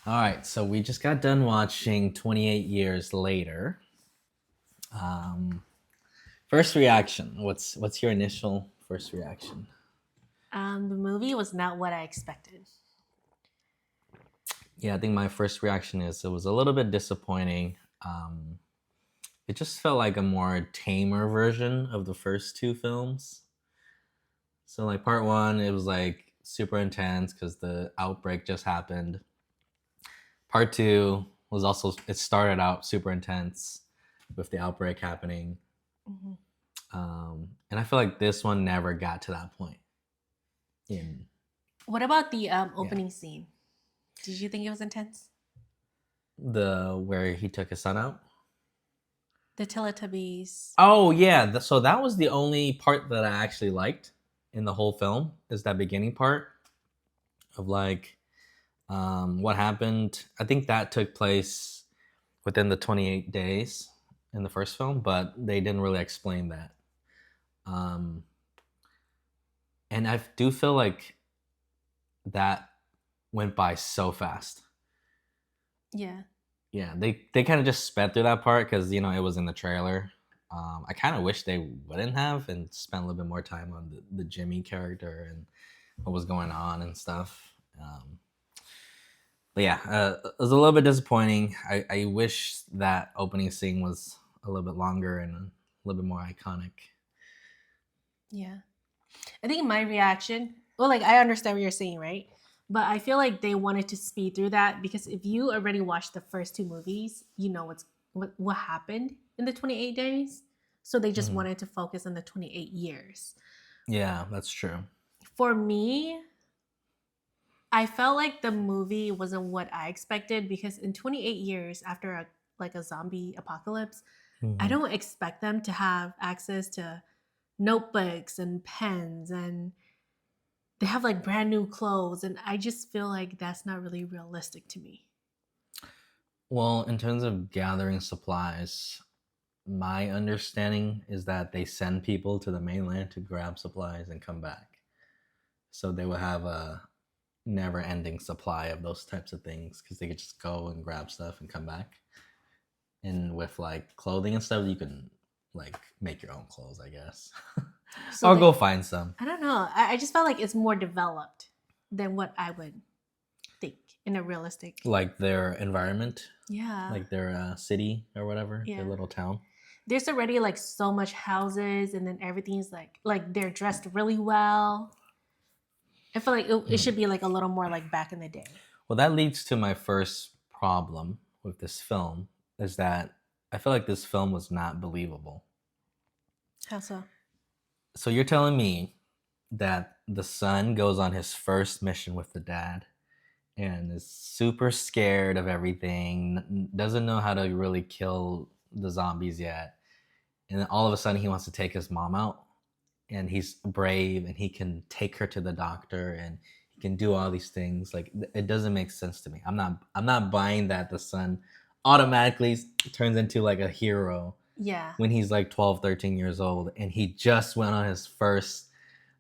All right, so we just got done watching 28 Years Later. Um, First reaction. What's your initial first reaction? The movie was not what I expected. Yeah, I think my first reaction is it was a little bit disappointing. Um, it just felt like a more tamer version of the first two films. So like part one, it was like super intense because the outbreak just happened. Part two was also it started out super intense with the outbreak happening. Mhm. And I feel like this one never got to that point. In What about the yeah, opening scene? Did you think it was intense? the where he took his son out. The Teletubbies. Oh yeah, so that was the only part that I actually liked in the whole film is that beginning part of like what happened. I think that took place within the 28 days in the first film, but they didn't really explain that. Um, and I do feel like that went by so fast. Yeah. Yeah, they kind of just sped through that part because it was in the trailer. I kind of wish they wouldn't have and spent a little bit more time on the Jimmy character and what was going on and stuff. But yeah, it was a little bit disappointing. I wish that opening scene was a little bit longer and a little bit more iconic. Yeah. I think my reaction, well, like I understand what you're saying, right? But I feel like they wanted to speed through that because if you already watched the first two movies, you know what happened in the 28 days. So they just Hmm. wanted to focus on the 28 years. Yeah, that's true. For me, I felt like the movie wasn't what I expected because in 28 years after a zombie apocalypse, I Hmm. don't expect them to have access to notebooks and pens and they have like brand new clothes and I just feel like that's not really realistic to me. Well, in terms of gathering supplies, my understanding is that they send people to the mainland to grab supplies and come back. So they will have a never ending supply of those types of things because they could just go and grab stuff and come back. And with like clothing and stuff, you can like make your own clothes, I guess. So Or go they find some. I don't know. I just felt like it's more developed than what I would think in a realistic. Like their environment, Yeah. like their city or whatever, their Yeah. little town. There's already like so much houses and then everything's like they're dressed really well. I feel like it Mhm. should be like a little more like back in the day. Well, that leads to my first problem with this film is that I feel like this film was not believable. How so? So you're telling me that the son goes on his first mission with the dad and is super scared of everything, doesn't know how to really kill the zombies yet. And then all of a sudden, he wants to take his mom out, and he's brave and he can take her to the doctor and he can do all these things. Like it doesn't make sense to me. I'm not buying that the son automatically turns into like a hero Yeah. when he's like 12, 13 years old and he just went on his first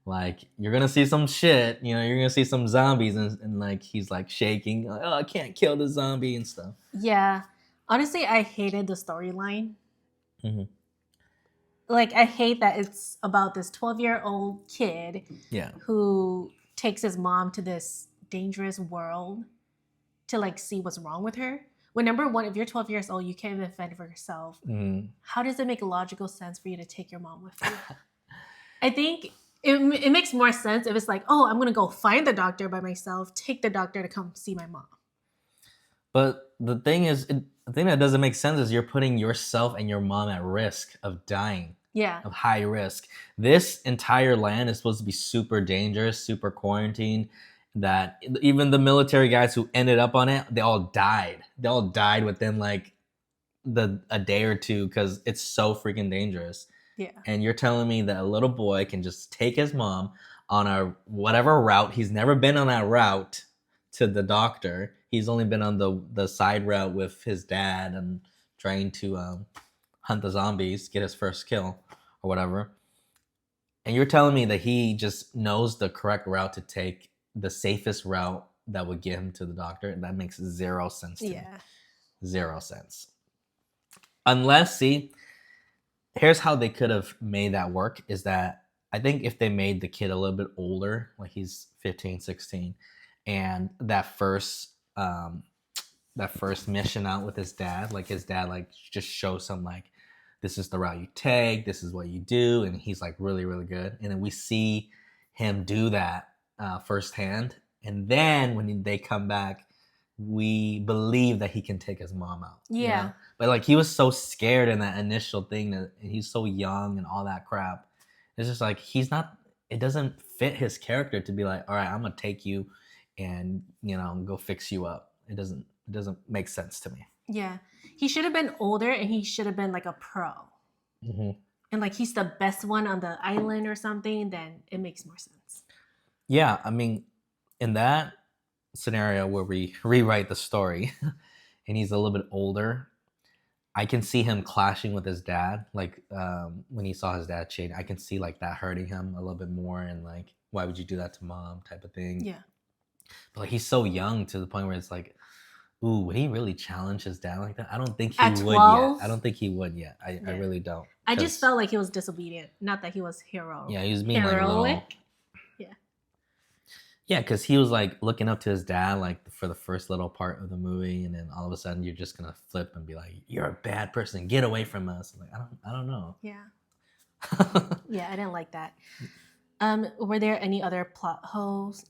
like you're gonna see some shit, you're gonna see some zombies and like he's like shaking, like, oh I can't kill the zombie and stuff. Yeah. Honestly, I hated the storyline. Hmm. Like I hate that it's about this 12-year-old kid Yeah. who takes his mom to this dangerous world to like see what's wrong with her. When number one, if you're 12 years old, you can't even fend for yourself. Mm. How does it make logical sense for you to take your mom with you? I think it makes more sense if it's like, oh, I'm gonna go find the doctor by myself, take the doctor to come see my mom. But the thing is, the thing that doesn't make sense is you're putting yourself and your mom at risk of dying, Yeah, of high risk. This entire land is supposed to be super dangerous, super quarantined. That even the military guys who ended up on it, they all died. They all died within like the a day or two because it's so freaking dangerous. yeah, And you're telling me that a little boy can just take his mom on a whatever route. He's never been on that route to the doctor. He's only been on the side route with his dad and trying to hunt the zombies, get his first kill or whatever. And you're telling me that he just knows the correct route to take, the safest route that would get him to the doctor. That makes zero sense to me. Yeah. 0 cents. Unless, see, here's how they could have made that work is that I think if they made the kid a little bit older, like he's 15, 16, and that first mission out with his dad, like his dad like just shows him like this is the route you take, this is what you do, and he's like really, really good. And then we see him do that firsthand. And then when they come back, we believe that he can take his mom out. Yeah. You know? But like he was so scared in that initial thing that he's so young and all that crap. It's just like it doesn't fit his character to be like, all right, I'm gonna take you and go fix you up. It doesn't make sense to me. Yeah. He should have been older and he should have been like a pro. Mm-hmm. And like he's the best one on the island or something, then it makes more sense. Yeah, I mean, in that scenario where we rewrite the story and he's a little bit older, I can see him clashing with his dad. Like when he saw his dad cheat, I can see like that hurting him a little bit more and like, why would you do that to mom type of thing. Yeah. But like he's so young to the point where it's like, ooh, would he really challenge his dad like that? I don't think he At would 12? yet. I don't think he would yet. I really don't. I just felt like he was disobedient. Not that he was heroic. Yeah, he was being like heroic. Yeah, because he was like looking up to his dad like for the first little part of the movie, and then all of a sudden you're just gonna flip and be like, "You're a bad person. Get away from us." Like I don't know. Yeah. Yeah, I didn't like that. Were there any other potholes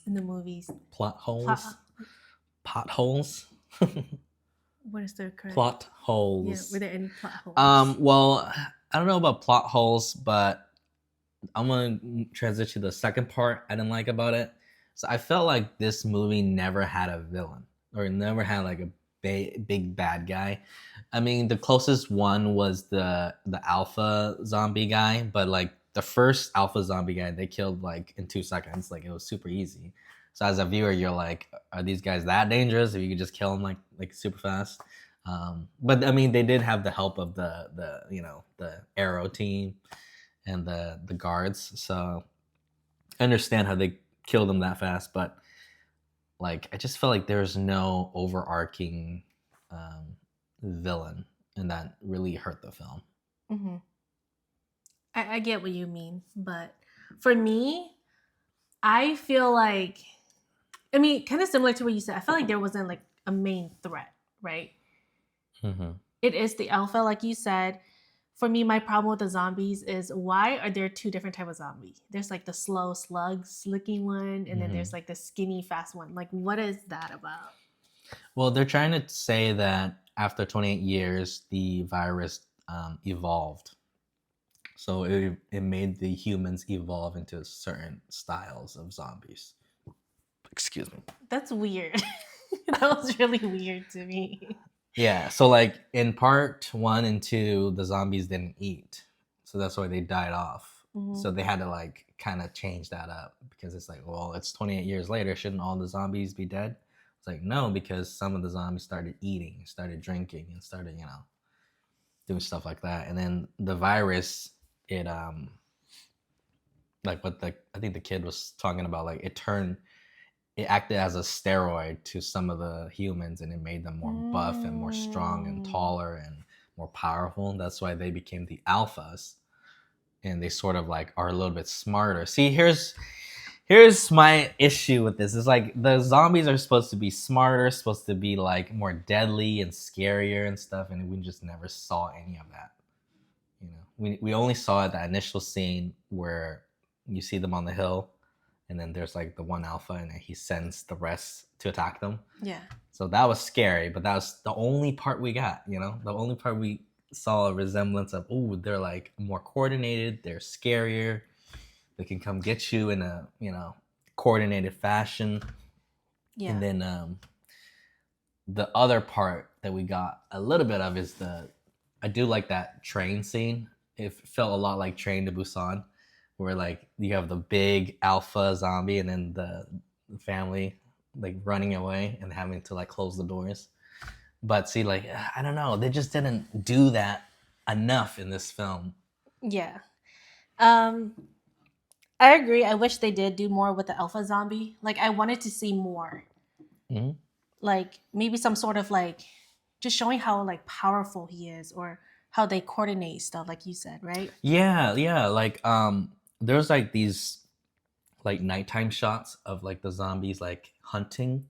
in the movies? Plot holes. Potholes. What is the correct? Plot holes. Yeah, were there any plot holes? Well, I don't know about plot holes, but I'm gonna transition to the second part I didn't like about it. So I felt like this movie never had a villain or never had like a big bad guy. I mean, the closest one was the alpha zombie guy, but like the first alpha zombie guy they killed like in 2 seconds. Like it was super easy. So as a viewer, you're like, are these guys that dangerous? If you could just kill them like super fast. But I mean, they did have the help of the Arrow team and the guards. So I understand how they killed them that fast, but like I just felt like there's no overarching villain, and that really hurt the film. Mm-hmm. I get what you mean, but for me, I feel like, I mean, kind of similar to what you said. I feel like there wasn't like a main threat, right? Mm-hmm. It is the alpha, like you said. For me, my problem with the zombies is why are there 2 different types of zombies? There's like the slow slugs looking one, and then there's like the skinny fast one. Like, what is that about? Well, they're trying to say that after 28 years, the virus evolved. So it made the humans evolve into certain styles of zombies. Excuse me. That's weird. That was really weird to me. Yeah, so like in part 1 and 2, the zombies didn't eat. So that's why they died off. Mm-hmm. So they had to like kind of change that up because it's like, well, it's 28 years later. Shouldn't all the zombies be dead? It's like, no, because some of the zombies started eating, started drinking, and started, doing stuff like that. And then the virus, it like what I think the kid was talking about, like it acted as a steroid to some of the humans, and it made them more buff and more strong and taller and more powerful. And that's why they became the alphas, and they sort of like are a little bit smarter. See, here's my issue with this. It's like the zombies are supposed to be smarter, supposed to be like more deadly and scarier and stuff, and we just never saw any of that. We only saw that initial scene where you see them on the hill, and then there's like the one alpha, and he sends the rest to attack them. Yeah. So that was scary, but that was the only part we got, the only part we saw a resemblance of, they're like more coordinated, they're scarier, they can come get you in a, coordinated fashion. Yeah. And then the other part that we got a little bit of is I do like that train scene. It felt a lot like Train to Busan, where like you have the big alpha zombie and then the family like running away and having to like close the doors. But see, like, I don't know, they just didn't do that enough in this film. Yeah. I agree. I wish they did do more with the alpha zombie. Like I wanted to see more. Hmm. Like maybe some sort of like just showing how like powerful he is or how they coordinate stuff like you said, right? Yeah, yeah. Like there's like these like nighttime shots of like the zombies like hunting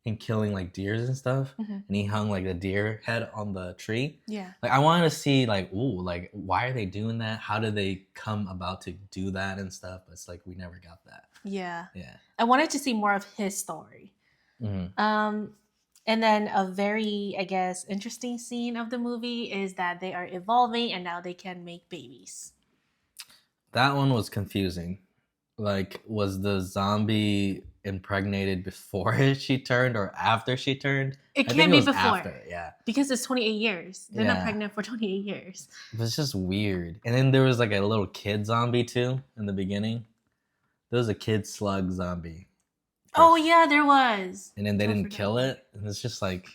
and killing like deers and stuff. Hmm. And he hung like a deer head on the tree. Yeah. Like I wanted to see like, ooh, like why are they doing that? How did they come about to do that and stuff? But it's like we never got that. Yeah. Yeah. I wanted to see more of his story. Hmm. And then a very, I guess, interesting scene of the movie is that they are evolving and now they can make babies. That one was confusing. Like, was the zombie impregnated before she turned or after she turned? It I think can't it be was before after, yeah. because it's 28 years. They're not Yeah. pregnant for 28 years. It was just weird. And then there was like a little kid zombie too in the beginning. There was a kid slug zombie. Oh, yeah, there was. And then they Don't didn't forget kill that. it. And it's just like,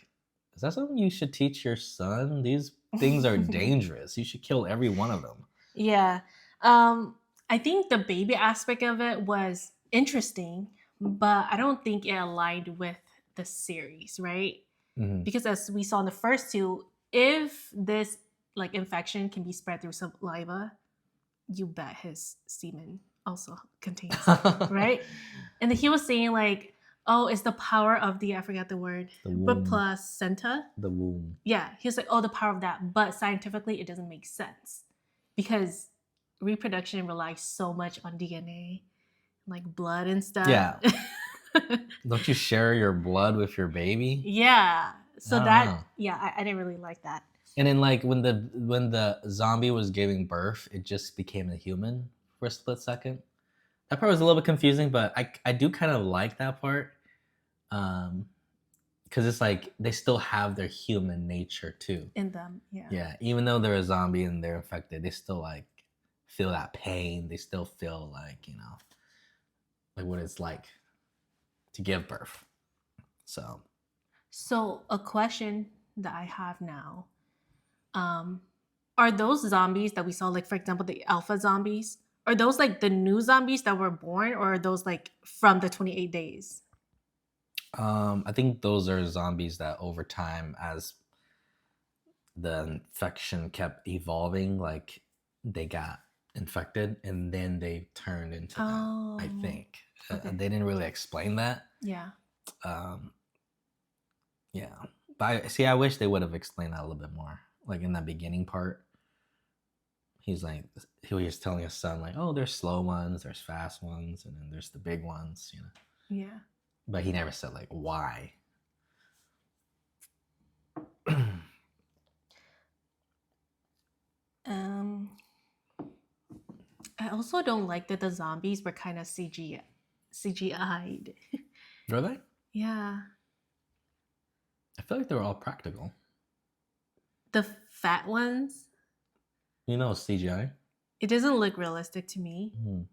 is that something you should teach your son? These things are dangerous. You should kill every one of them. Yeah. I think the baby aspect of it was interesting, but I don't think it aligned with the series, right? Mhm. Because as we saw in the first two, if this like infection can be spread through saliva, you bet his semen also contains it, right? And then he was saying like, oh, it's the power of the I forgot the word, The but womb. placenta. The womb. Yeah, he was like, oh, the power of that, but scientifically it doesn't make sense because reproduction relies so much on DNA, like blood and stuff. Yeah. Don't you share your blood with your baby? Yeah. So I don't that, know. yeah, I didn't really like that. And then like when the zombie was giving birth, it just became a human for a split second. That part was a little bit confusing, but I do kind of like that part. Because it's like they still have their human nature too. In them, yeah. Yeah, even though they're a zombie and they're infected, they still like feel that pain. They still feel like, you know, like what it's like to give birth. So So a question that I have now, are those zombies that we saw, like for example, the alpha zombies, are those like the new zombies that were born, or are those like from the 28 days? I think those are zombies that over time, as the infection kept evolving, like they got infected and then they turned into that. I Oh, think okay. they didn't really explain that. Yeah. Um, yeah, but I wish they would have explained that a little bit more. Like in that beginning part, he's like he was telling his son like, "Oh, there's slow ones, there's fast ones, and then there's the big ones," you know. Yeah. But he never said like why. Um, I also don't like that the zombies were kind of CGI'd. Were they? Yeah. I feel like they were all practical. The fat ones, You know, CGI. it doesn't look realistic to me. Mm.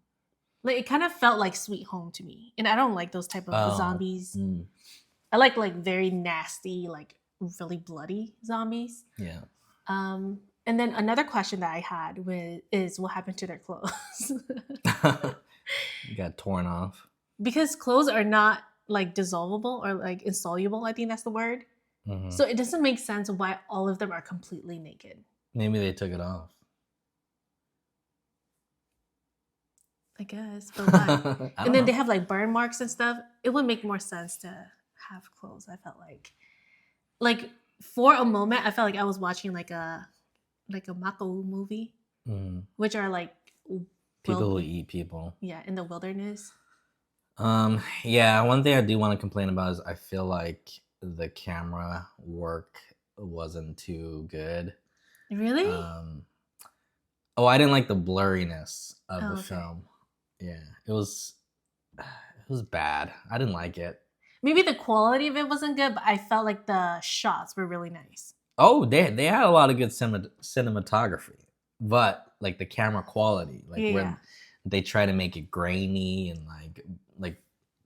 Like it kind of felt like Sweet Home to me, and I don't like those type of Oh, zombies. mm, I like very nasty, like really bloody zombies. yeah. And then another question that I had is what happened to their clothes? Got torn off. Because clothes are not like dissolvable or like insoluble. I think that's the word. Mhm. So it doesn't make sense why all of them are completely naked. Maybe they took it off. I guess, but why? I don't And then know. they have like burn marks and stuff. It would make more sense to have clothes. I felt like for a moment, I felt like I was watching like a Mako movie, Mm. which are like People wil- who eat people. yeah, in the wilderness. Yeah, one thing I do want to complain about is I feel like the camera work wasn't too good. Really? I didn't like the blurriness of Oh, the okay. film. Yeah, it was bad. I didn't like it. Maybe the quality of it wasn't good, but I felt like the shots were really nice. Oh, they had a lot of good cinematography, but like the camera quality, like Yeah. when they try to make it grainy and like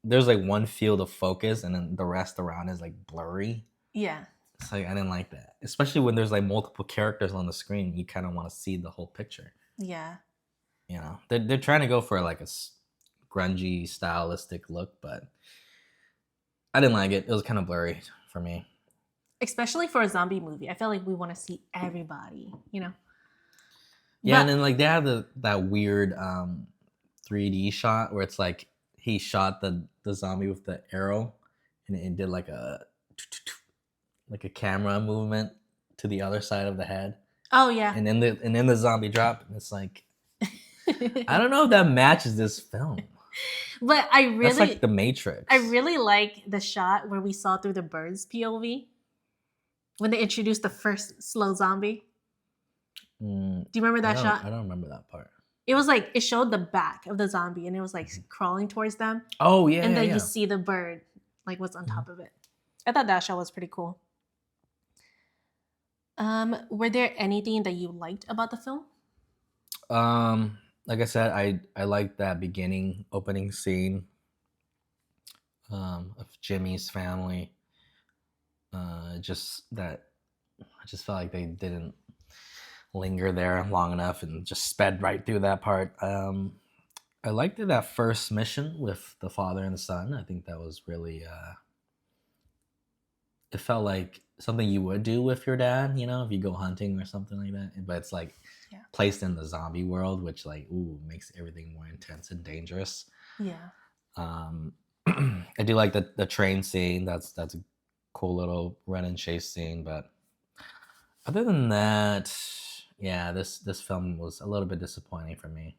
there's like one field of focus and then the rest around is like blurry. Yeah. It's like I didn't like that, especially when there's like multiple characters on the screen. You kind of want to see the whole picture. Yeah. You know, they're trying to go for like grungy, stylistic look, but I didn't like it. It was kind of blurry for me. Especially for a zombie movie. I feel like we want to see everybody, Yeah, and But then like they have that weird 3D shot where it's like he shot the zombie with the arrow, and it did like a camera movement to the other side of the head, oh yeah. and then the zombie dropped, and it's like I don't know if that matches this film. But That's like the Matrix. I really like the shot where we saw through the bird's POV when they introduced the first slow zombie. Do you remember that shot? I don't remember that part. It was like it showed the back of the zombie and it was like crawling towards them. Oh yeah, and then yeah. you see the bird like what's on top of it. I thought that shot was pretty cool. Were there anything that you liked about the film? Like I said, I liked that opening scene of Jimmy's family. I just felt like they didn't linger there long enough and just sped right through that part. I liked that first mission with the father and the son. I think that was really it felt like something you would do with your dad, if you go hunting or something like that. But it's like placed in the zombie world, which like makes everything more intense and dangerous. Yeah. I do like the train scene. That's a cool little run and chase scene. But other than that, yeah, this film was a little bit disappointing for me.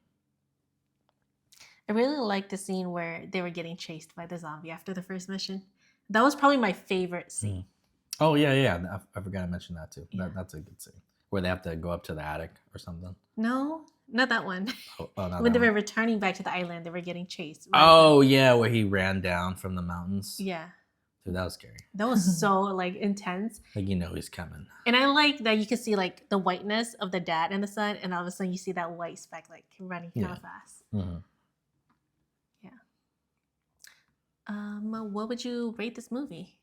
I really liked the scene where they were getting chased by the zombie after the first mission. That was probably my favorite scene. Oh yeah. I forgot to mention that too. Yeah. That's a good scene where they have to go up to the attic or something. No, not that one. Not when that they were one. returning back to the island, they were getting chased. Right? Oh yeah, where he ran down from the mountains. Yeah. Dude, that was scary. That was so like intense. Like he's coming. And I like that you could see like the whiteness of the dad and the son, and all of a sudden you see that white speck like running kind of fast. Mm-hmm. What would you rate this movie?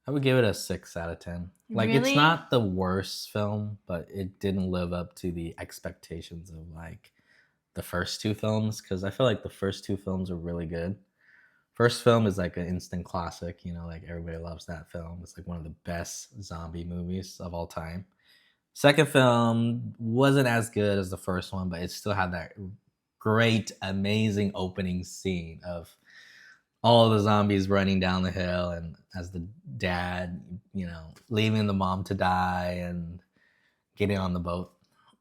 I would give it a 6 out of 10. Like Really? it's not the worst film, but it didn't live up to the expectations of like the first two films, because I feel like the first two films are really good. First film is like an instant classic, like everybody loves that film. It's like one of the best zombie movies of all time. Second film wasn't as good as the first one, but it still had that great, amazing opening scene of all the zombies running down the hill, and as the dad, leaving the mom to die and getting on the boat.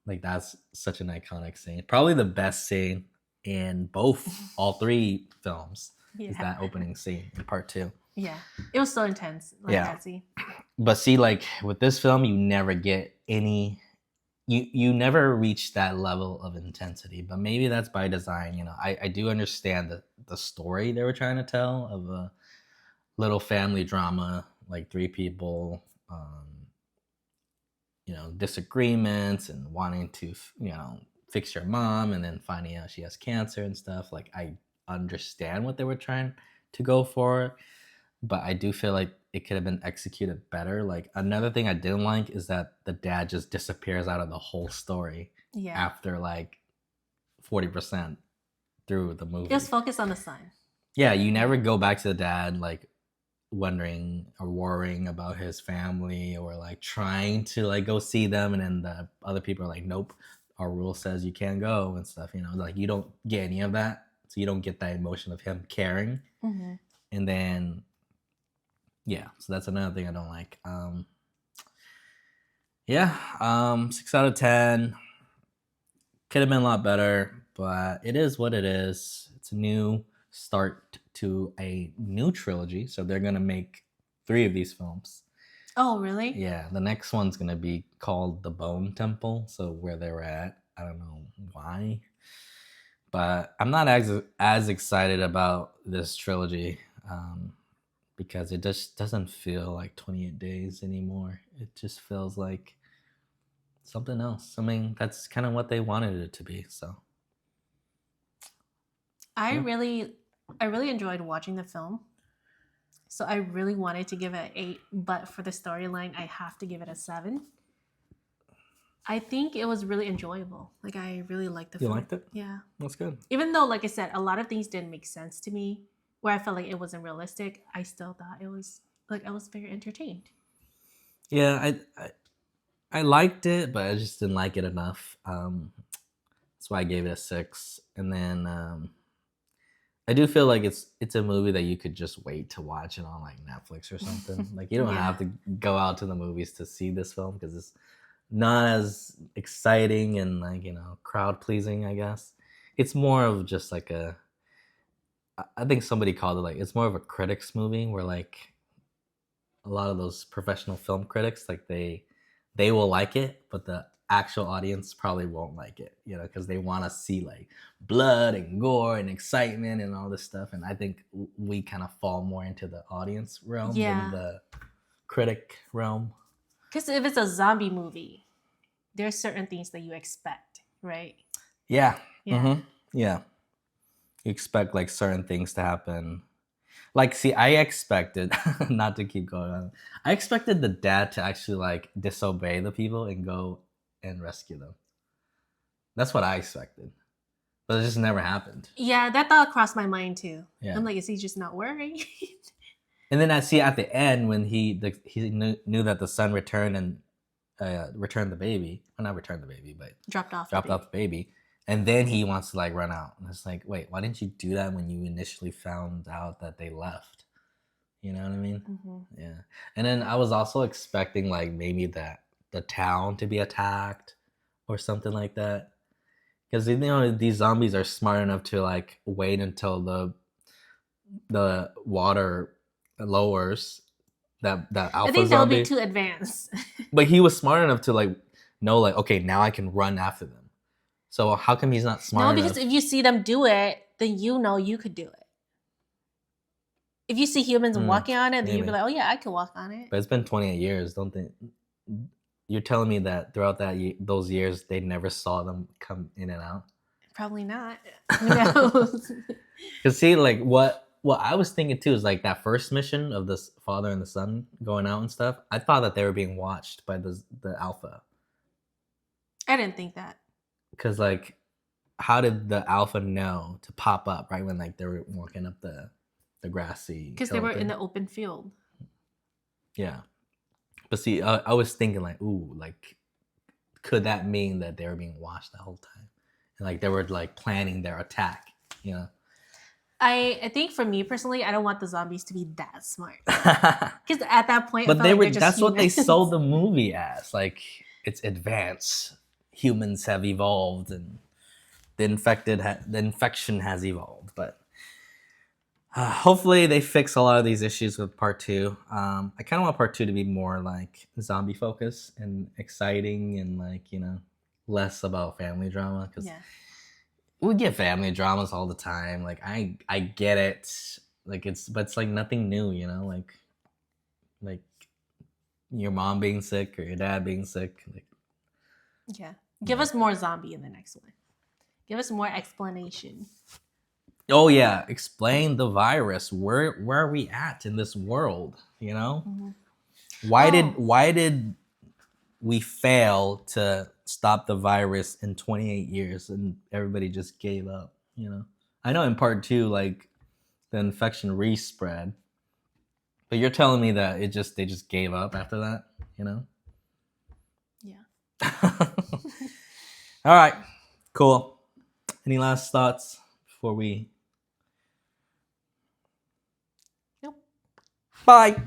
Like that's such an iconic scene. Probably the best scene in all three films is that opening scene in part 2. Yeah. It was so intense. That scene. But see, like with this film, you never get any you never reach that level of intensity, but maybe that's by design. I do understand the story they were trying to tell of a little family drama, like 3 people, disagreements and wanting to, fix your mom and then finding out she has cancer and stuff. Like I understand what they were trying to go for, but I do feel like it could have been executed better. Like another thing I didn't like is that the dad just disappears out of the whole story after like 40% through the movie. Just focus on the son. Yeah, you never go back to the dad like wondering or worrying about his family or like trying to like go see them, and then the other people are like, nope, our rule says you can't go and stuff. Like you don't get any of that, so you don't get that emotion of him caring. Mm-hmm. And then so that's another thing I don't like. 6 out of 10. Could have been a lot better, but it is what it is. It's a new start to a new trilogy, so they're gonna make 3 of these films. Oh, really? Yeah, the next one's gonna be called The Bone Temple, so where they were at. I don't know why, but I'm not as excited about this trilogy. Because it just doesn't feel like 28 Days anymore. It just feels like something else. I mean, that's kind of what they wanted it to be. So I really enjoyed watching the film. So I really wanted to give it an 8, but for the storyline, I have to give it a 7. I think it was really enjoyable. Like I really liked the You film. liked it? Yeah. That's good. Even though, like I said, a lot of things didn't make sense to me, where I felt like it wasn't realistic, I still thought it was like I was very entertained. Yeah, I liked it, but I just didn't like it enough. That's why I gave it a 6. And then I do feel like it's a movie that you could just wait to watch it on like Netflix or something. Like you don't Yeah. have to go out to the movies to see this film because it's not as exciting and like crowd pleasing. I guess it's more of just like I think somebody called it like it's more of a critics movie where like a lot of those professional film critics like they will like it, but the actual audience probably won't like it, because they want to see like blood and gore and excitement and all this stuff. And I think we kind of fall more into the audience realm Yeah. than the critic realm. Because if it's a zombie movie, there's certain things that you expect, right? Yeah. Yeah. Mm-hmm. Yeah. You expect like certain things to happen. Like, see, I expected not to keep going on. I expected the dad to actually like disobey the people and go and rescue them. That's what I expected, but it just never happened. Yeah, that thought crossed my mind too. Yeah. I'm like, is he just not worried? And then I see at the end when he knew that the son returned and returned the baby. Well, not returned the baby, but Dropped off the baby. And then he wants to like run out. And it's like, wait, why didn't you do that when you initially found out that they left? You know what I mean? Mm-hmm. Yeah. And then I was also expecting like maybe that the town to be attacked or something like that. Because these zombies are smart enough to like wait until the water lowers that alpha I think that would zombie. be too advanced. But he was smart enough to like know like, okay, now I can run after them. So how come he's not smart No, enough? because if you see them do it, then you know you could do it. If you see humans walking on it, then you'd be like, oh yeah, I could walk on it. But it's been 28 years, don't they? You're telling me that throughout those years, they never saw them come in and out? Probably not. Who knows? Because see, like what I was thinking too is like that first mission of this father and the son going out and stuff. I thought that they were being watched by the alpha. I didn't think that. Because like, how did the alpha know to pop up right when like they were walking up the grassy? Because they were in the open field. Yeah, but see, I was thinking like, ooh, like, could that mean that they were being watched the whole time, and like they were like planning their attack? I think for me personally, I don't want the zombies to be that smart. Because at that point, but they were. That's what they sold the movie as. Like it's advanced. Humans have evolved, and the infection has evolved. But hopefully, they fix a lot of these issues with part 2. I kind of want part 2 to be more like zombie focused and exciting, and like less about family drama because. Yeah. We get family dramas all the time. Like I get it. Like it's like nothing new, like your mom being sick or your dad being sick. Like, yeah. Give us more zombie in the next one. Give us more explanation. Oh yeah, explain the virus. Where are we at in this world? Mm-hmm. Why did we fail to stop the virus in 28 years and everybody just gave up? I know in part 2 like the infection respread, but you're telling me that they just gave up after that? Yeah. All right, cool. Any last thoughts before we? Nope. Bye.